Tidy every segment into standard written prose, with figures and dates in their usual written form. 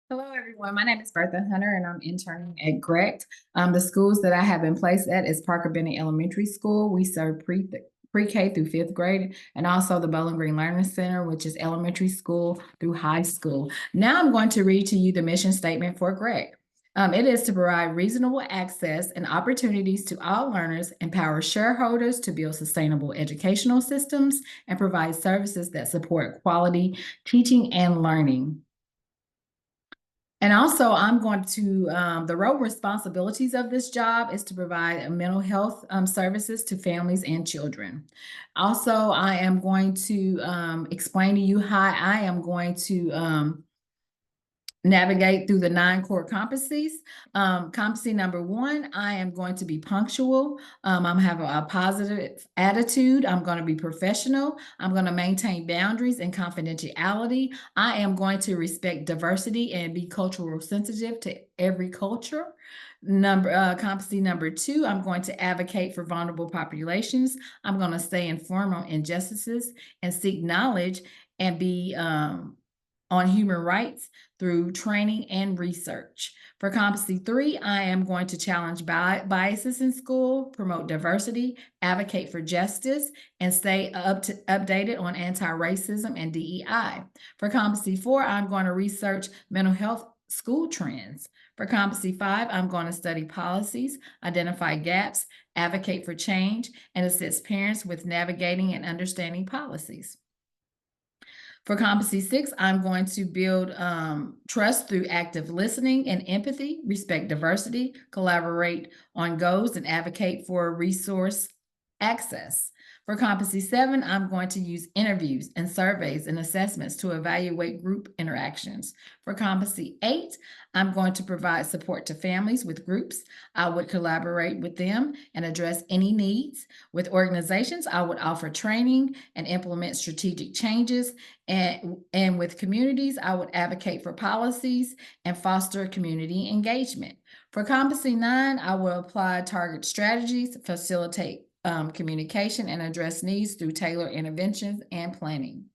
Hello, everyone. My name is Bertha Hunter, and I'm interning at GRECT. The schools that I have been placed at is Parker Bennett Elementary School. We serve pre-K through fifth grade, and also the Bowling Green Learning Center, which is elementary school through high school. Now I'm going to read to you the mission statement for GRECT. It is to provide reasonable access and opportunities to all learners, empower shareholders to build sustainable educational systems, and provide services that support quality teaching and learning. And also, I'm going to, the role responsibilities of this job is to provide mental health services to families and children. Also, I am going to explain to you how I am going to navigate through the 9 core competencies. Competency number 1, I am going to be punctual. I'm having a positive attitude. I'm going to be professional. I'm going to maintain boundaries and confidentiality. I am going to respect diversity and be cultural sensitive to every culture. Competency number 2, I'm going to advocate for vulnerable populations. I'm going to stay informed on injustices and seek knowledge and be on human rights through training and research. For competency 3, I am going to challenge biases in school, promote diversity, advocate for justice, and stay updated on anti-racism and DEI. For competency 4, I'm going to research mental health school trends. For competency 5, I'm going to study policies, identify gaps, advocate for change, and assist parents with navigating and understanding policies. For competency 6, I'm going to build trust through active listening and empathy, respect diversity, collaborate on goals, and advocate for resource access. For competency 7, I'm going to use interviews and surveys and assessments to evaluate group interactions. For competency 8, I'm going to provide support to families with groups. I would collaborate with them and address any needs. With organizations, I would offer training and implement strategic changes. And with communities, I would advocate for policies and foster community engagement. For competency 9, I will apply target strategies, facilitate communication, and address needs through tailored interventions and planning.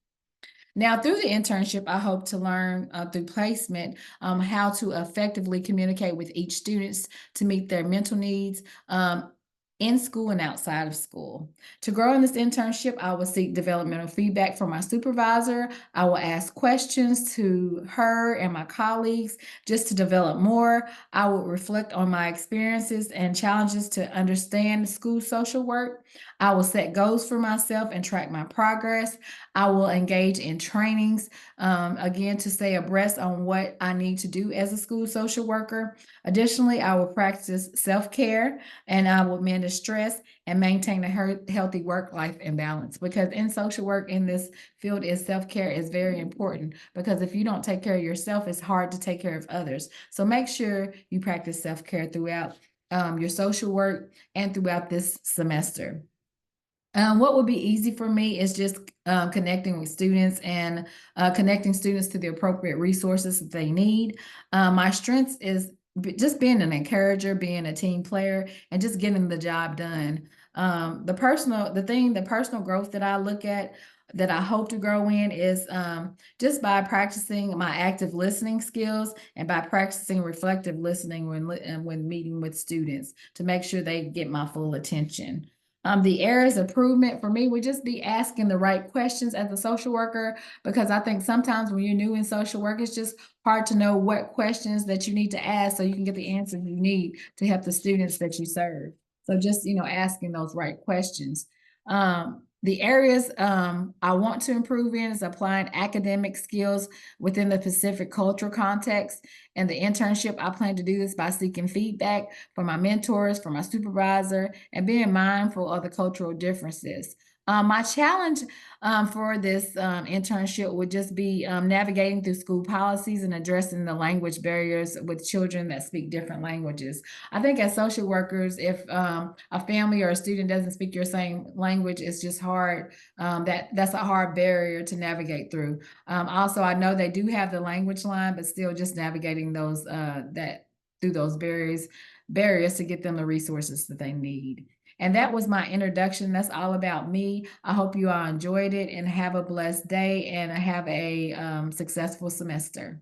Now, through the internship, I hope to learn through placement how to effectively communicate with each student to meet their mental needs in school and outside of school. To grow in this internship, I will seek developmental feedback from my supervisor. I will ask questions to her and my colleagues just to develop more. I will reflect on my experiences and challenges to understand school social work. I will set goals for myself and track my progress. I will engage in trainings, again, to stay abreast on what I need to do as a school social worker. Additionally, I will practice self-care and I will manage stress and maintain a healthy work-life balance, because in social work in this field is self-care is very important, because if you don't take care of yourself, it's hard to take care of others. So make sure you practice self-care throughout your social work and throughout this semester. What would be easy for me is just connecting with students and connecting students to the appropriate resources that they need. My strengths is just being an encourager, being a team player, and just getting the job done. The personal growth that I look at, that I hope to grow in, is just by practicing my active listening skills and by practicing reflective listening when meeting with students to make sure they get my full attention. The areas of improvement for me would just be asking the right questions as a social worker, because I think sometimes when you're new in social work, it's just hard to know what questions that you need to ask so you can get the answers you need to help the students that you serve. So just, asking those right questions. The areas I want to improve in is applying academic skills within the Pacific cultural context. And the internship, I plan to do this by seeking feedback from my mentors, from my supervisor, and being mindful of the cultural differences. My challenge for this internship would just be navigating through school policies and addressing the language barriers with children that speak different languages. I think as social workers, if a family or a student doesn't speak your same language, it's just hard. That's a hard barrier to navigate through. Also, I know they do have the language line, but still just navigating those through those barriers to get them the resources that they need. And that was my introduction. That's all about me. I hope you all enjoyed it and have a blessed day and have a successful semester.